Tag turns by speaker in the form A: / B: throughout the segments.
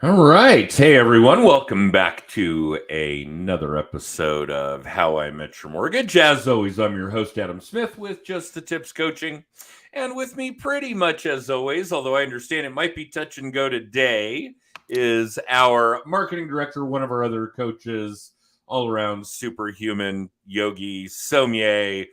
A: All right. Hey, everyone. Welcome back to another episode of How I Met Your Mortgage. As always, I'm your host, Adam Smith, with Just the Tips Coaching. And with me, pretty much as always, although I understand it might be touch and go today, is our marketing director, one of our other coaches, all around superhuman, Yogi Somye.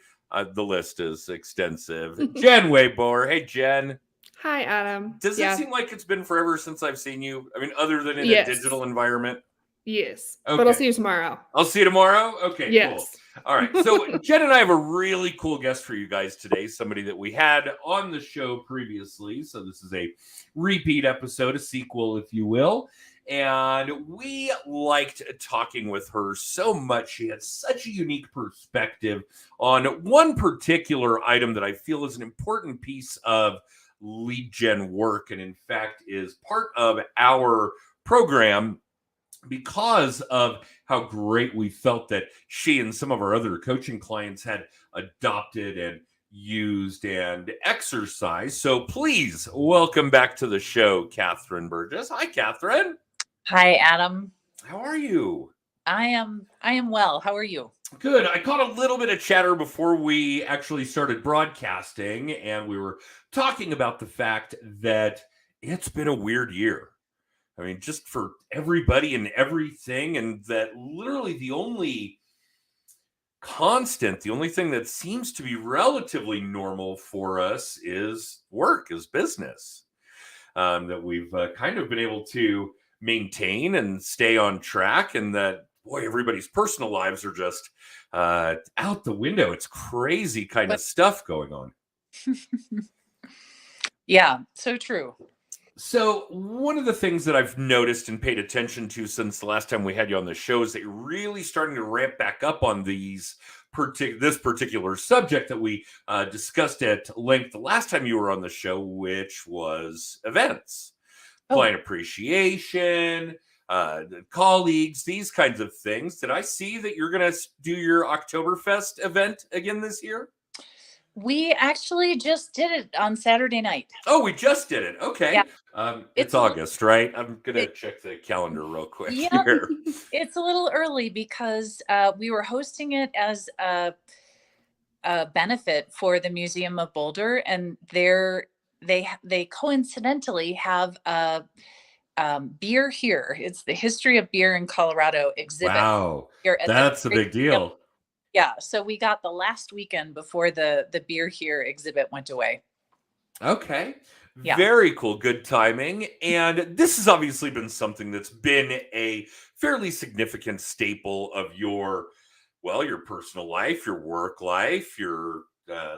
A: The list is extensive. Jen Waybor. Hey, Jen.
B: Hi, Adam.
A: Does it seem like it's been forever since I've seen you? I mean, other than in a
B: Yes.
A: digital environment?
B: Yes.
A: Okay.
B: But I'll see you tomorrow.
A: I'll see you tomorrow? Okay,
B: Yes.
A: cool. All right. So Jen and I have a really cool guest for you guys today, somebody that we had on the show previously. So this is a repeat episode, a sequel, if you will. And we liked talking with her so much. She had such a unique perspective on one particular item that I feel is an important piece of lead gen work, and in fact is part of our program because of how great we felt that she and some of our other coaching clients had adopted and used and exercised. So please welcome back to the show, Catherine Burgess. Hi, Catherine.
C: Hi, Adam.
A: How are you?
C: I am well. How are you?
A: Good. I caught a little bit of chatter before we actually started broadcasting, and we were talking about the fact that it's been a weird year. I mean, just for everybody and everything, and that literally the only constant, the only thing that seems to be relatively normal for us is work, is business. That we've kind of been able to maintain and stay on track, and that, boy, everybody's personal lives are just out the window. It's crazy kind of stuff going on.
C: Yeah, so true.
A: So one of the things that I've noticed and paid attention to since the last time we had you on the show is that you're really starting to ramp back up on this particular subject that we discussed at length the last time you were on the show, which was events, client appreciation, colleagues, these kinds of things. Did I see that you're going to do your Oktoberfest event again this year?
C: We actually just did it on Saturday night.
A: Oh, we just did it. Okay.
C: Yeah.
A: It's August, right? I'm going to check the calendar real quick here.
C: It's a little early because we were hosting it as a benefit for the Museum of Boulder, and they coincidentally have a beer here. It's the history of beer in Colorado exhibit.
A: Wow, that's a big deal.
C: Yeah, so we got the last weekend before the beer here exhibit went away.
A: Okay. Yeah. Very cool. Good timing. And this has obviously been something that's been a fairly significant staple of your personal life, your work life, your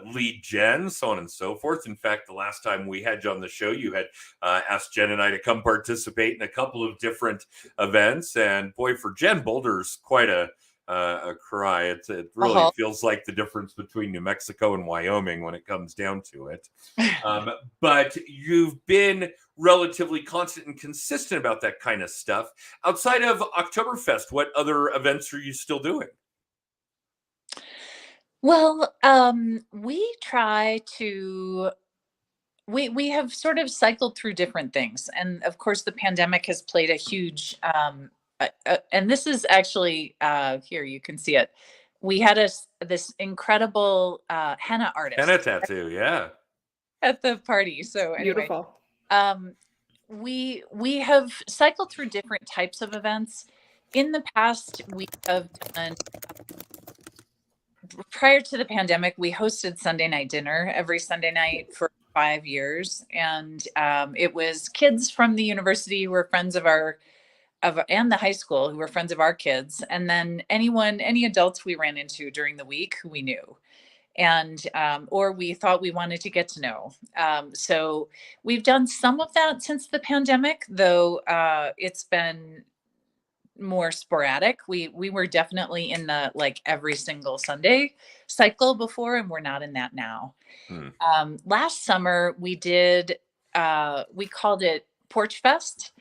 A: lead gen, so on and so forth. In fact, the last time we had you on the show, you had asked Jen and I to come participate in a couple of different events. And boy, for Jen, Boulder's quite a cry. It really feels like the difference between New Mexico and Wyoming when it comes down to it. But you've been relatively constant and consistent about that kind of stuff. Outside of Oktoberfest, what other events are you still doing?
C: Well, we try to. We have sort of cycled through different things, and of course, the pandemic has played a huge. And this is actually here, you can see it. We had this incredible henna artist.
A: Henna tattoo, yeah.
C: At the party. So anyway,
B: beautiful.
C: We have cycled through different types of events. In the past, we have done, prior to the pandemic, we hosted Sunday night dinner every Sunday night for 5 years. And it was kids from the university who were friends of and the high school who were friends of our kids, and then any adults we ran into during the week who we knew, and or we thought we wanted to get to know. So we've done some of that since the pandemic, though it's been more sporadic. We were definitely in the every single Sunday cycle before, and we're not in that now. Last summer we did we called it Porch Fest.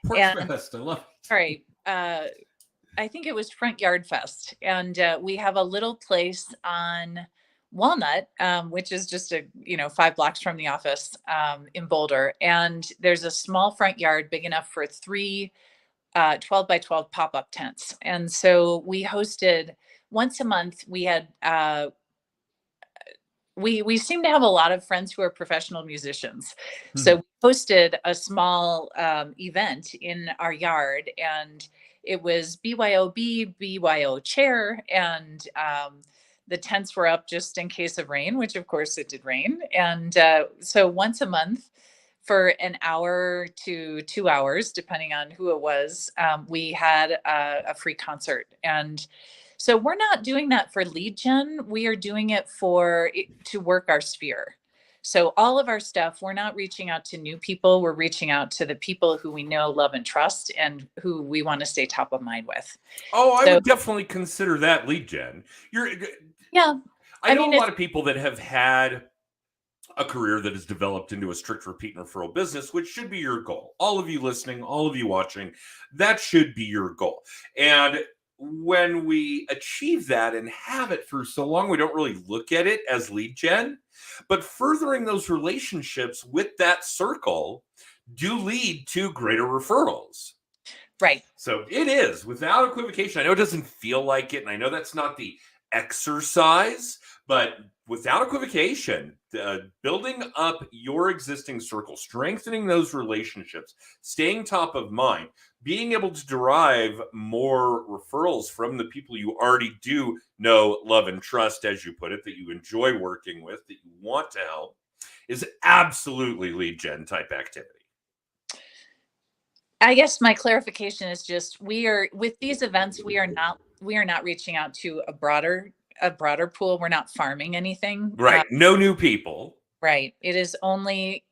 A: Fest, I love it.
C: Sorry, I think it was Front Yard Fest, and we have a little place on Walnut, which is just 5 blocks from the office, in Boulder. And there's a small front yard big enough for 3 12 by 12 pop-up tents. And so we hosted once a month. We had we seem to have a lot of friends who are professional musicians. So we hosted a small event in our yard, and it was BYOB, BYO chair, and the tents were up just in case of rain, which of course it did rain. And so once a month for an hour to 2 hours, depending on who it was, we had a free concert. And so we're not doing that for lead gen. We are doing it to work our sphere. So all of our stuff, we're not reaching out to new people. We're reaching out to the people who we know, love, and trust, and who we want to stay top of mind with.
A: Oh, I would definitely consider that lead gen.
C: Yeah.
A: I know a lot of people that have had a career that has developed into a strict repeat and referral business, which should be your goal. All of you listening, all of you watching, that should be your goal. And when we achieve that and have it for so long, we don't really look at it as lead gen, but furthering those relationships with that circle do lead to greater referrals.
C: Right.
A: So it is, without equivocation. I know it doesn't feel like it, and I know that's not the exercise, but without equivocation, building up your existing circle, strengthening those relationships, staying top of mind, being able to derive more referrals from the people you already do know, love, and trust, as you put it, that you enjoy working with, that you want to help, is absolutely lead gen type activity.
C: I guess my clarification is just, with these events, we are not reaching out to a broader pool. We're not farming anything.
A: Right. No new people.
C: Right. It is only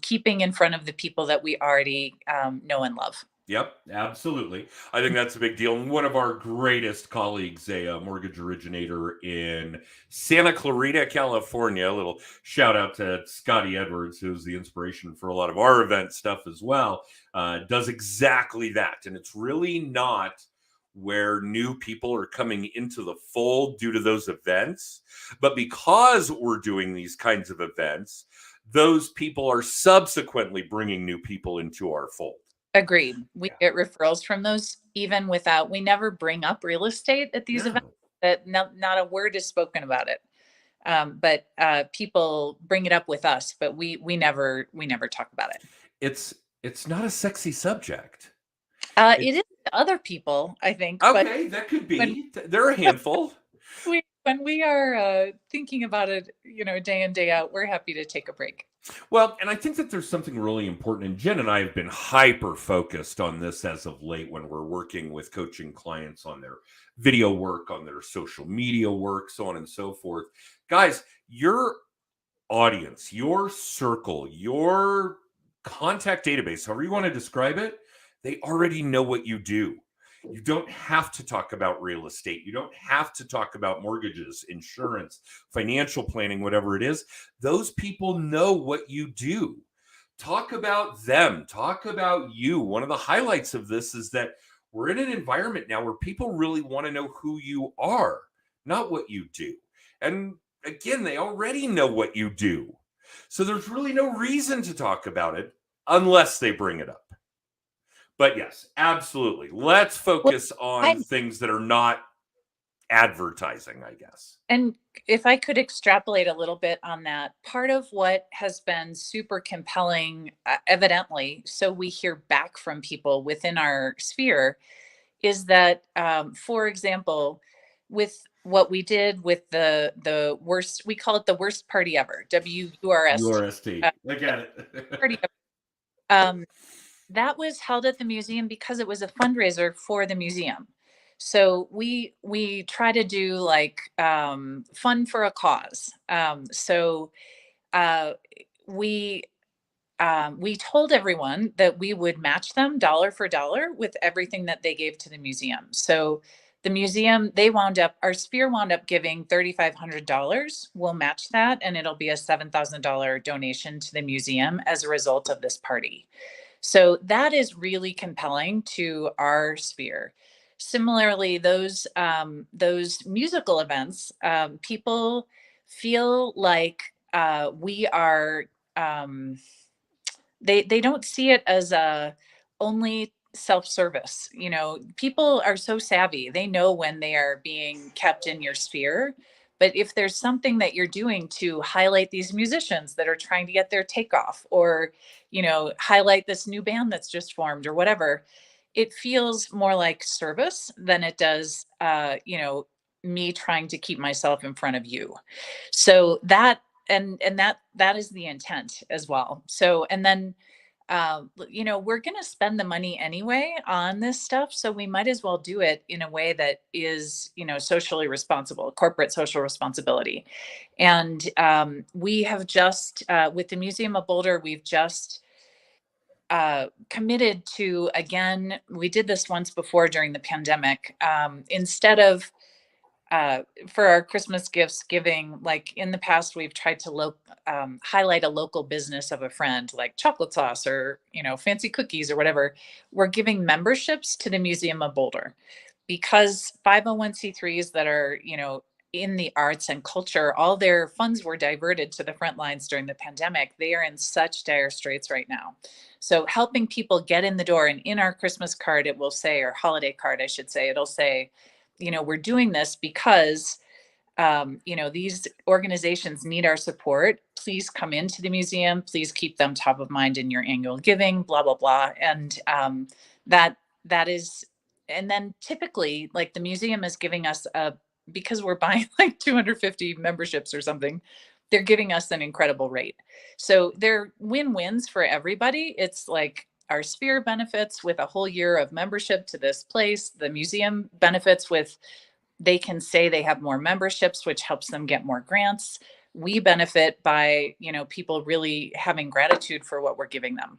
C: keeping in front of the people that we already know and love.
A: Yep, absolutely. I think that's a big deal. And one of our greatest colleagues, a mortgage originator in Santa Clarita, California, a little shout out to Scotty Edwards, who's the inspiration for a lot of our event stuff as well, does exactly that. And it's really not where new people are coming into the fold due to those events, but because we're doing these kinds of events, those people are subsequently bringing new people into our fold.
C: Agreed. We get referrals from those even without, we never bring up real estate at these events. That not a word is spoken about it. But people bring it up with us, but we never talk about it.
A: It's not a sexy subject.
C: It is to other people, I think.
A: Okay, that could be. They're a handful.
C: When we are thinking about it, day in, day out, we're happy to take a break.
A: Well, and I think that there's something really important, and Jen and I have been hyper focused on this as of late when we're working with coaching clients on their video work, on their social media work, so on and so forth. Guys, your audience, your circle, your contact database, however you want to describe it, they already know what you do. You don't have to talk about real estate. You don't have to talk about mortgages, insurance, financial planning, whatever it is. Those people know what you do. Talk about them. Talk about you. One of the highlights of this is that we're in an environment now where people really want to know who you are, not what you do. And again, they already know what you do. So there's really no reason to talk about it unless they bring it up. But yes, absolutely. Let's focus on things that are not advertising, I guess.
C: And if I could extrapolate a little bit on that, part of what has been super compelling, evidently, so we hear back from people within our sphere, is that, for example, with what we did with the worst, we call it the worst party ever, WURST.
A: I get it.
C: Party ever. That was held at the museum because it was a fundraiser for the museum. So we try to do like fun for a cause. So we told everyone that we would match them dollar for dollar with everything that they gave to the museum. So the museum, our sphere wound up giving $3,500. We'll match that, and it'll be a $7,000 donation to the museum as a result of this party. So that is really compelling to our sphere. similarly, those musical events, people feel like we are. They don't see it as a only self-service. You know, people are so savvy. They know when they are being kept in your sphere. But if there's something that you're doing to highlight these musicians that are trying to get their takeoff, or, you know, highlight this new band that's just formed or whatever, it feels more like service than it does, you know, me trying to keep myself in front of you. So that, and that is the intent as well. So, and then you know, we're going to spend the money anyway on this stuff, so we might as well do it in a way that is, you know, socially responsible, corporate social responsibility. And we have just with the Museum of Boulder, we've just committed to, again, we did this once before during the pandemic, instead of for our Christmas gifts giving, like in the past, we've tried to highlight a local business of a friend, like chocolate sauce or, you know, fancy cookies or whatever. We're giving memberships to the Museum of Boulder, because 501c3s that are, you know, in the arts and culture, all their funds were diverted to the front lines during the pandemic. They are in such dire straits right now. So helping people get in the door, and in our Christmas card, it will say, or holiday card, I should say, it'll say, you know, we're doing this because, you know, these organizations need our support. Please come into the museum. Please keep them top of mind in your annual giving, blah, blah, blah. And that is, and then typically, like, the museum is giving us because we're buying like 250 memberships or something, they're giving us an incredible rate. So they're win-wins for everybody. It's like, our sphere benefits with a whole year of membership to this place. The museum benefits with, they can say they have more memberships, which helps them get more grants. We benefit by, you know, people really having gratitude for what we're giving them.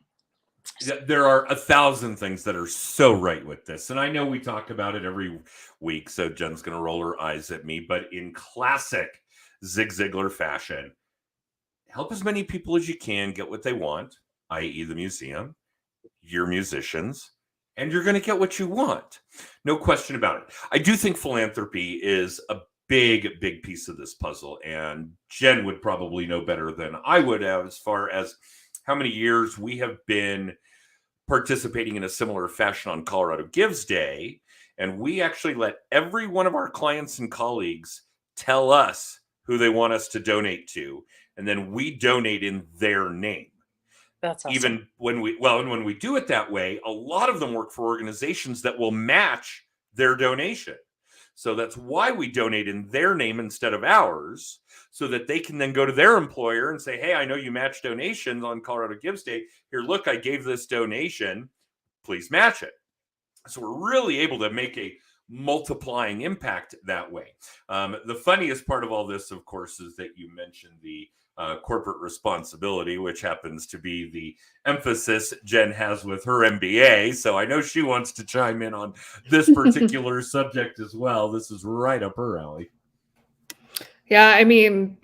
A: There are 1,000 things that are so right with this. And I know we talk about it every week, so Jen's going to roll her eyes at me. But in classic Zig Ziglar fashion, help as many people as you can get what they want, i.e. the museum, your musicians, and you're going to get what you want. No question about it. I do think philanthropy is a big, big piece of this puzzle. And Jen would probably know better than I would as far as how many years we have been participating in a similar fashion on Colorado Gives Day. And we actually let every one of our clients and colleagues tell us who they want us to donate to. And then we donate in their name.
C: That's awesome.
A: Even when we do it that way, a lot of them work for organizations that will match their donation. So that's why we donate in their name instead of ours, so that they can then go to their employer and say, hey, I know you match donations on Colorado Gives Day. Here, look, I gave this donation. Please match it. So we're really able to make a multiplying impact that way. The funniest part of all this, of course, is that you mentioned the corporate responsibility, which happens to be the emphasis Jen has with her MBA. So I know she wants to chime in on this particular subject as well. This is right up her alley.
B: Yeah, I mean,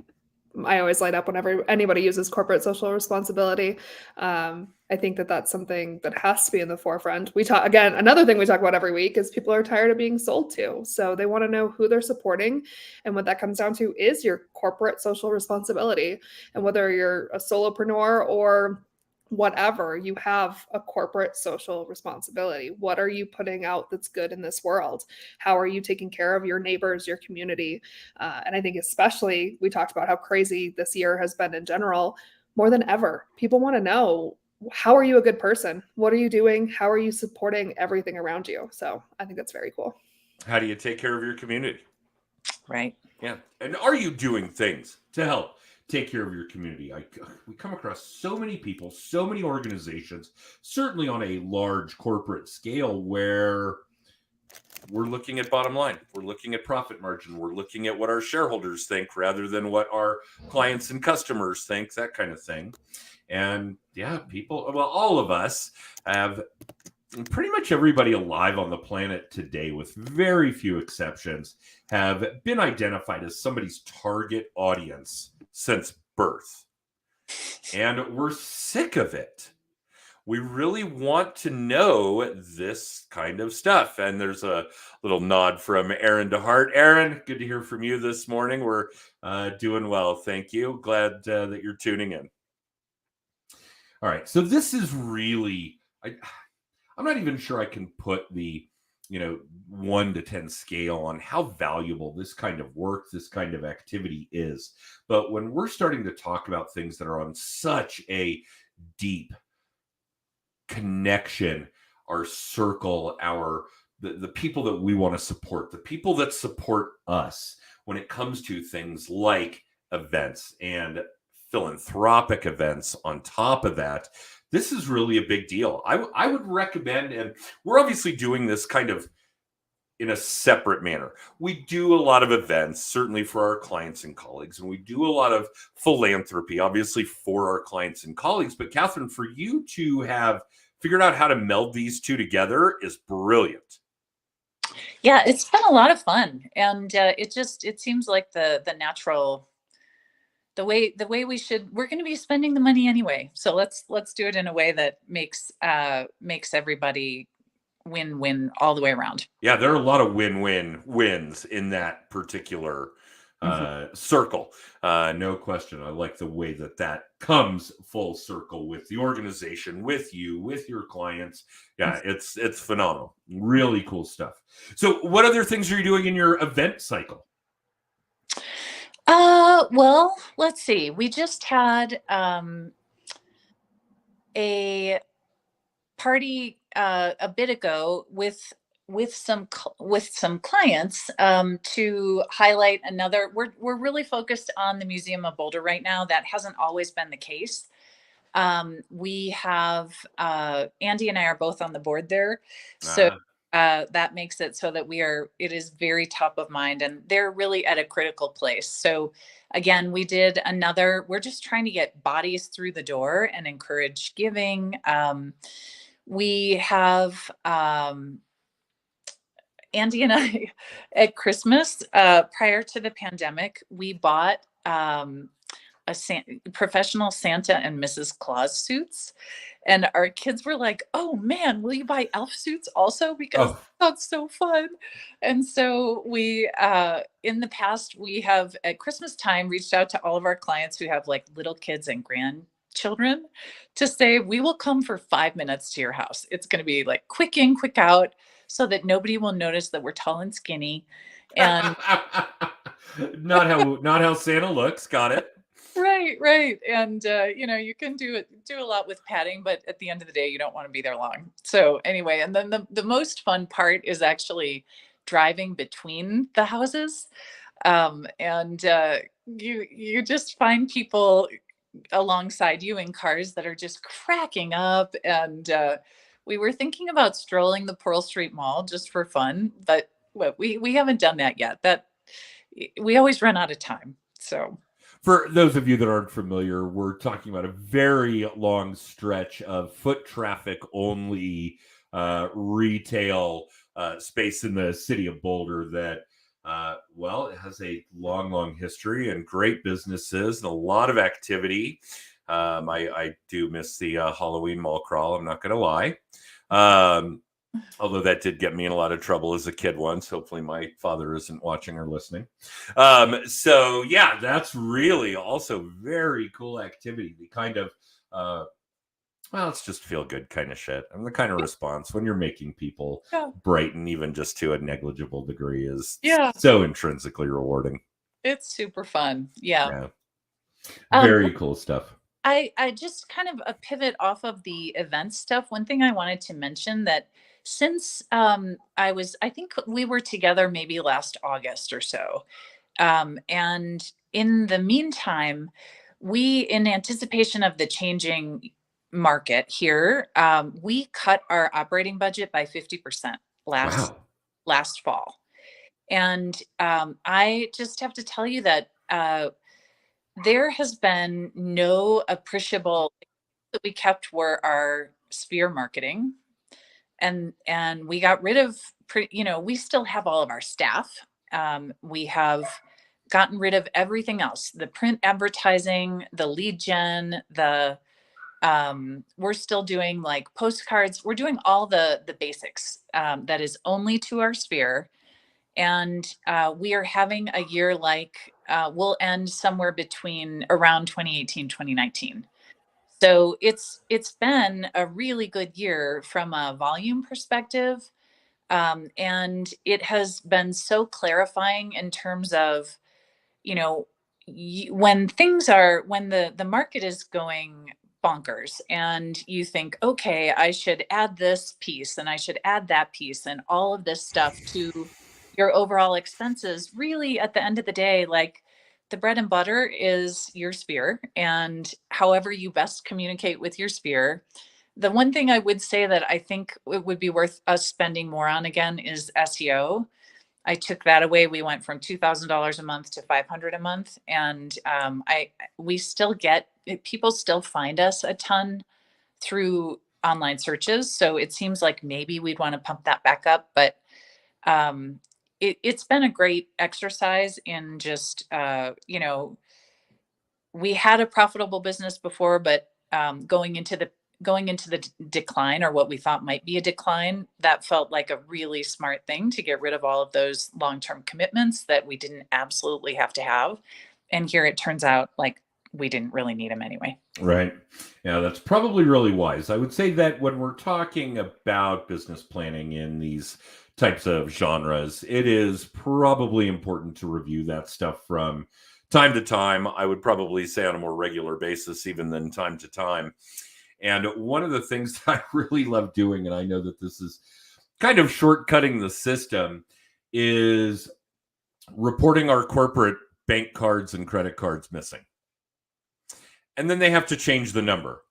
B: I always light up whenever anybody uses corporate social responsibility. I think that that's something that has to be in the forefront. We talk, again, another thing we talk about every week is people are tired of being sold to. So they want to know who they're supporting. And what that comes down to is your corporate social responsibility. And whether you're a solopreneur or whatever, you have a corporate social responsibility. What are you putting out that's good in this world? How are you taking care of your neighbors, your community? And I think especially, we talked about how crazy this year has been in general. More than ever, people want to know, how are you a good person? What are you doing? How are you supporting everything around you? So I think that's very cool.
A: How do you take care of your community?
C: Right.
A: Yeah. And are you doing things to help take care of your community? We come across so many people, so many organizations, certainly on a large corporate scale, where we're looking at bottom line, we're looking at profit margin, we're looking at what our shareholders think rather than what our clients and customers think, that kind of thing. And yeah, all of us have, pretty much everybody alive on the planet today, with very few exceptions, have been identified as somebody's target audience since birth. And we're sick of it. we really want to know this kind of stuff. And there's a little nod from Aaron DeHart. Aaron, good to hear from you this morning. We're doing well. Thank you. Glad that you're tuning in. All right. So this is really, I'm not even sure I can put the, 1 to 10 scale on how valuable this kind of work, this kind of activity is. But when we're starting to talk about things that are on such a deep connection, our circle, the people that we want to support, the people that support us when it comes to things like events and philanthropic events on top of that, this is really a big deal. I would recommend, and we're obviously doing this kind of in a separate manner. We do a lot of events, certainly for our clients and colleagues, and we do a lot of philanthropy, obviously for our clients and colleagues. But Catherine, for you to have figured out how to meld these two together is brilliant.
C: Yeah, it's been a lot of fun, and it seems like the natural, the way we're going to be spending the money anyway. So let's do it in a way that makes everybody win-win all the way around.
A: Yeah, there are a lot of wins in that particular circle. No question. I like the way that comes full circle with the organization, with you, with your clients. Yeah, it's phenomenal. Really cool stuff. So what other things are you doing in your event cycle?
C: Well, let's see. We just had a party a bit ago with some clients to highlight another. We're really focused on the Museum of Boulder right now. That hasn't always been the case. We have Andy and I are both on the board there, so that makes it so that it is very top of mind, and they're really at a critical place. So again, we're just trying to get bodies through the door and encourage giving. We have Andy and I at Christmas, prior to the pandemic, we bought professional Santa and Mrs. Claus suits. And our kids were like, "Oh man, will you buy elf suits also? Because that's so fun." And so we, in the past, we have at Christmas time reached out to all of our clients who have like little kids and grandchildren to say, "We will come for 5 minutes to your house. It's going to be like quick in, quick out, so that nobody will notice that we're tall and skinny." And
A: not how Santa looks. Got it.
C: Right. And, you can do a lot with padding, but at the end of the day, you don't want to be there long. So anyway, and then the most fun part is actually driving between the houses. And you just find people alongside you in cars that are just cracking up. And we were thinking about strolling the Pearl Street Mall just for fun, but we haven't done that yet. That we always run out of time. So
A: for those of you that aren't familiar, we're talking about a very long stretch of foot traffic only retail space in the city of Boulder that, it has a long history and great businesses and a lot of activity. I do miss the Halloween mall crawl, I'm not going to lie. Although that did get me in a lot of trouble as a kid once. Hopefully my father isn't watching or listening. So yeah, that's really also very cool activity. The kind of, it's just feel good kind of shit. And the kind of response when you're making people brighten, even just to a negligible degree, is so intrinsically rewarding.
C: It's super fun. Yeah.
A: Very cool stuff.
C: I just kind of a pivot off of the event stuff. One thing I wanted to mention that since I think we were together maybe last August or so. And in the meantime, we, in anticipation of the changing market here, we cut our operating budget by 50% last fall. And I just have to tell you that there has been no appreciable that we kept were our sphere marketing. And we got rid of, we still have all of our staff. We have gotten rid of everything else, the print advertising, the lead gen, the We're still doing like postcards. We're doing all the basics that is only to our sphere. And we are having a year like we'll end somewhere between around 2018, 2019. So it's been a really good year from a volume perspective. And it has been so clarifying in terms of, you know, when the market is going bonkers and you think, okay, I should add this piece and I should add that piece and all of this stuff to your overall expenses, really at the end of the day, like the bread and butter is your sphere and however you best communicate with your sphere. The one thing I would say that I think it would be worth us spending more on again is SEO. I took that away. We went from $2,000 a month to $500 a month, and we still get people still find us a ton through online searches. So it seems like maybe we'd want to pump that back up, but it's been a great exercise in just we had a profitable business before, but going into the decline, or what we thought might be a decline, that felt like a really smart thing to get rid of all of those long-term commitments that we didn't absolutely have to have. And here it turns out like we didn't really need them anyway.
A: Right. Yeah, that's probably really wise. I would say that when we're talking about business planning in these types of genres, it is probably important to review that stuff from time to time. I would probably say on a more regular basis, even than time to time. And one of the things that I really love doing, and I know that this is kind of shortcutting the system, is reporting our corporate bank cards and credit cards missing. And then they have to change the number.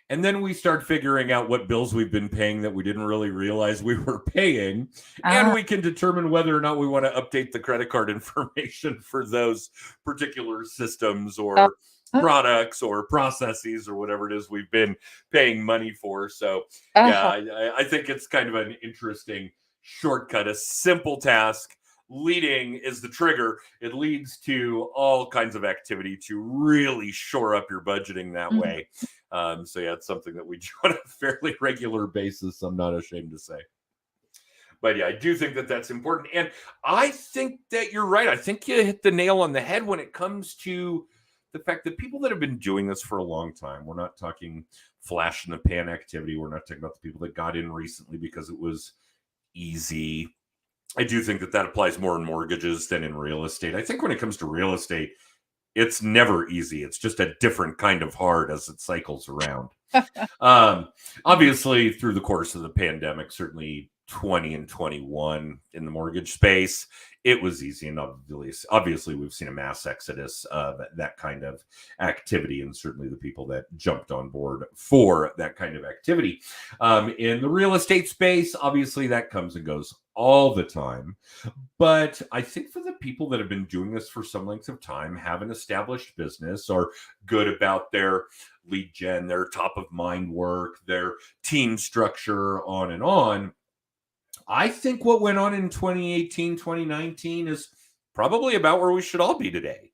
A: And then we start figuring out what bills we've been paying that we didn't really realize we were paying. And we can determine whether or not we want to update the credit card information for those particular systems or products or processes or whatever it is we've been paying money for. So yeah, I think it's kind of an interesting shortcut, a simple task. Leading is the trigger. It leads to all kinds of activity to really shore up your budgeting that way. So yeah, it's something that we do on a fairly regular basis, I'm not ashamed to say. But yeah, I do think that that's important. And I think that you're right. I think you hit the nail on the head when it comes to the fact that people that have been doing this for a long time, we're not talking flash in the pan activity. We're not talking about the people that got in recently because it was easy. I do think that that applies more in mortgages than in real estate. I think when it comes to real estate, it's never easy. It's just a different kind of hard as it cycles around. Obviously, through the course of the pandemic, certainly 20 and 21 in the mortgage space, it was easy. And obviously we've seen a mass exodus of that kind of activity, and certainly the people that jumped on board for that kind of activity. In the real estate space, obviously that comes and goes all the time. But I think for the people that have been doing this for some length of time, have an established business, are good about their lead gen, their top of mind work, their team structure, on and on, I think what went on in 2018, 2019 is probably about where we should all be today.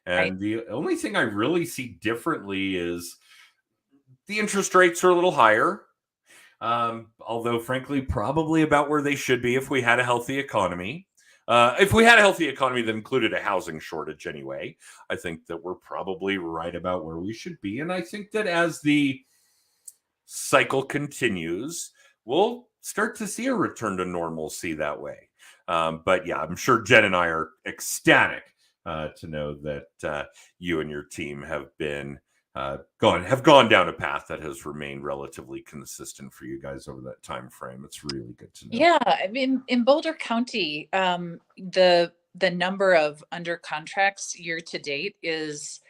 A: And the only thing I really see differently is the interest rates are a little higher. Although, frankly, probably about where they should be if we had a healthy economy. If we had a healthy economy that included a housing shortage anyway, I think that we're probably right about where we should be. And I think that as the cycle continues, we'll start to see a return to normalcy that way. But yeah, I'm sure Jen and I are ecstatic to know that you and your team have been gone down a path that has remained relatively consistent for you guys over that time frame. It's really good to know.
C: Yeah, I mean, in Boulder County, the number of under contracts year to date is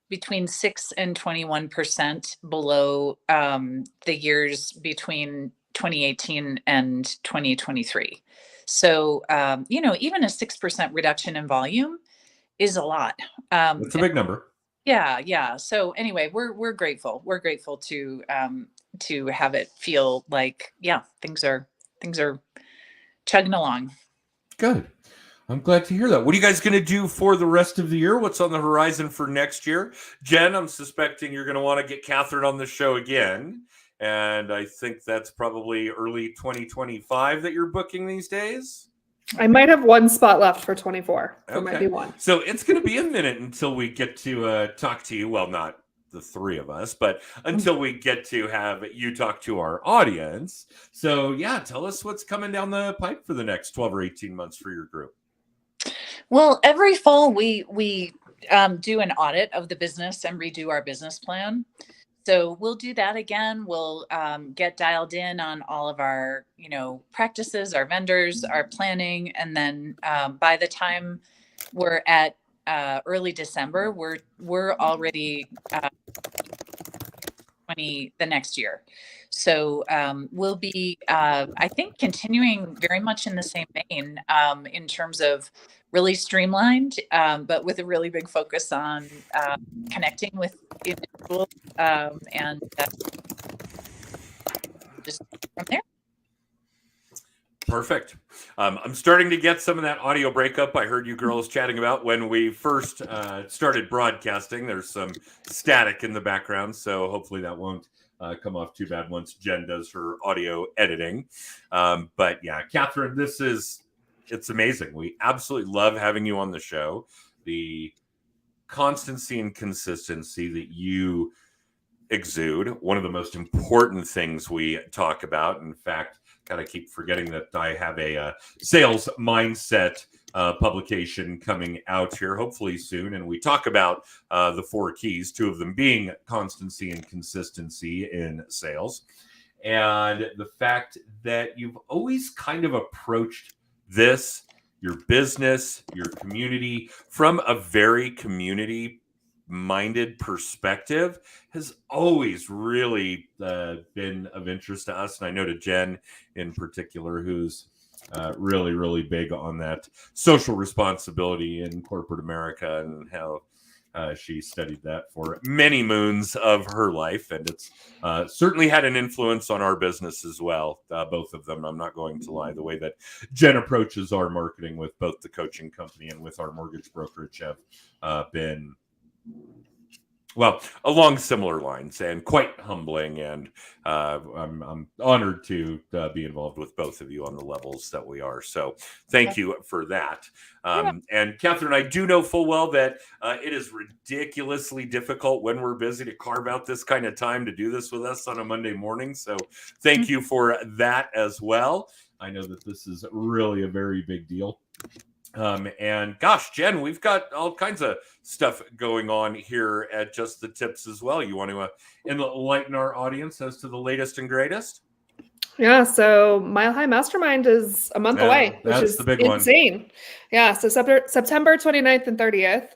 C: between 6 and 21% below the years between 2018 and 2023. So, even a 6% reduction in volume is a lot.
A: It's a big number.
C: Yeah. So anyway, we're grateful. We're grateful to have it feel like, things are chugging along.
A: Good. I'm glad to hear that. What are you guys going to do for the rest of the year? What's on the horizon for next year? Jen, I'm suspecting you're going to want to get Catherine on the show again. And I think that's probably early 2025 that you're booking these days.
B: I might have one spot left for 24. There might be one.
A: So it's going to be a minute until we get to talk to you. Well, not the three of us, but until we get to have you talk to our audience. So yeah, tell us what's coming down the pipe for the next 12 or 18 months for your group.
C: Well, every fall we do an audit of the business and redo our business plan. So we'll do that again. We'll get dialed in on all of our, practices, our vendors, our planning. And then by the time we're at early December, we're already the next year. So we'll be, I think, continuing very much in the same vein in terms of really streamlined, but with a really big focus on connecting with individuals and just from there.
A: Perfect. I'm starting to get some of that audio breakup I heard you girls chatting about when we first started broadcasting. There's some static in the background, so hopefully that won't come off too bad once Jen does her audio editing. But yeah, Catherine, it's amazing. We absolutely love having you on the show. The constancy and consistency that you exude, one of the most important things we talk about. In fact, gotta keep forgetting that I have a sales mindset publication coming out here hopefully soon, and we talk about the 4 keys, 2 of them being constancy and consistency in sales, and the fact that you've always kind of approached your business, your community from a very community-minded perspective has always really been of interest to us. And I know to Jen in particular, who's really, really big on that social responsibility in corporate America and how she studied that for many moons of her life. And it's certainly had an influence on our business as well, both of them. I'm not going to lie. The way that Jen approaches our marketing with both the coaching company and with our mortgage brokerage have been, well, along similar lines and quite humbling. And I'm honored to be involved with both of you on the levels that we are. So thank you for that. And Catherine, I do know full well that it is ridiculously difficult when we're busy to carve out this kind of time to do this with us on a Monday morning. So thank you for that as well. I know that this is really a very big deal. And gosh, Jen, we've got all kinds of stuff going on here at Just the Tips as well. You want to enlighten our audience as to the latest and greatest?
B: Yeah, so Mile High Mastermind is a month away, which is the big insane one. Yeah, so September 29th and 30th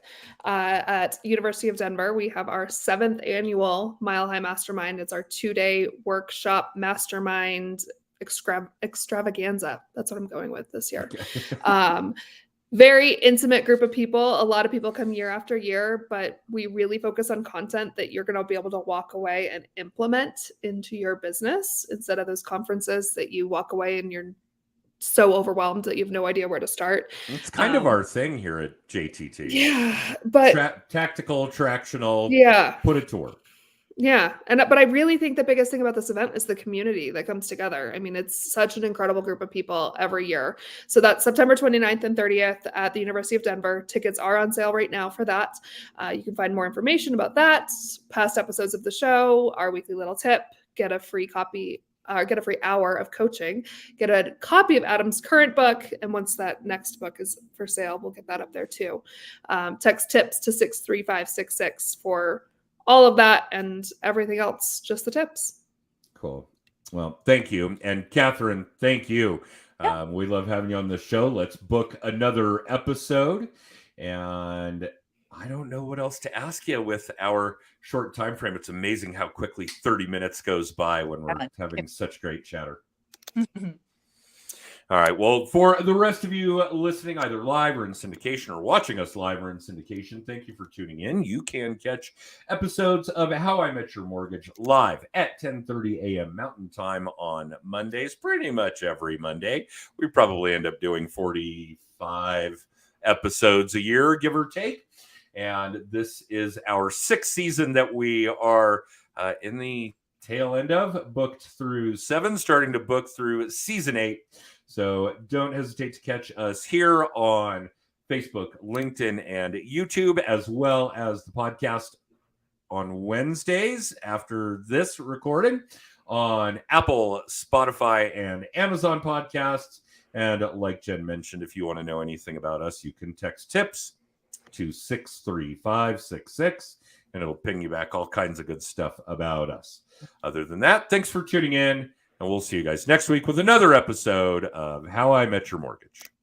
B: at University of Denver, we have our 7th annual Mile High Mastermind. It's our 2-day workshop mastermind extravaganza. That's what I'm going with this year. Okay. Very intimate group of people. A lot of people come year after year, but we really focus on content that you're going to be able to walk away and implement into your business instead of those conferences that you walk away and you're so overwhelmed that you have no idea where to start.
A: It's kind of our thing here at JTT.
B: Yeah, but
A: tactical, tractional.
B: Yeah,
A: put it to work.
B: Yeah. But I really think the biggest thing about this event is the community that comes together. I mean, it's such an incredible group of people every year. So that's September 29th and 30th at the University of Denver. Tickets are on sale right now for that. You can find more information about that, past episodes of the show, our weekly little tip, get a free copy, get a free hour of coaching, get a copy of Adam's current book. And once that next book is for sale, we'll get that up there too. Text tips to 63566 for all of that and everything else, just the tips.
A: Cool. Well, thank you. And Catherine, thank you. Yeah. We love having you on the show. Let's book another episode. And I don't know what else to ask you with our short time frame. It's amazing how quickly 30 minutes goes by when we're having such great chatter. All right. Well, for the rest of you listening, either live or in syndication, or watching us live or in syndication, thank you for tuning in. You can catch episodes of How I Met Your Mortgage live at 10:30 a.m. Mountain Time on Mondays, pretty much every Monday. We probably end up doing 45 episodes a year, give or take. And this is our 6th season that we are in the tail end of, booked through 7, starting to book through season 8. So don't hesitate to catch us here on Facebook, LinkedIn, and YouTube, as well as the podcast on Wednesdays after this recording on Apple, Spotify, and Amazon podcasts. And like Jen mentioned, if you want to know anything about us, you can text tips to 63566, and it'll ping you back all kinds of good stuff about us. Other than that, thanks for tuning in. And we'll see you guys next week with another episode of How I Met Your Mortgage.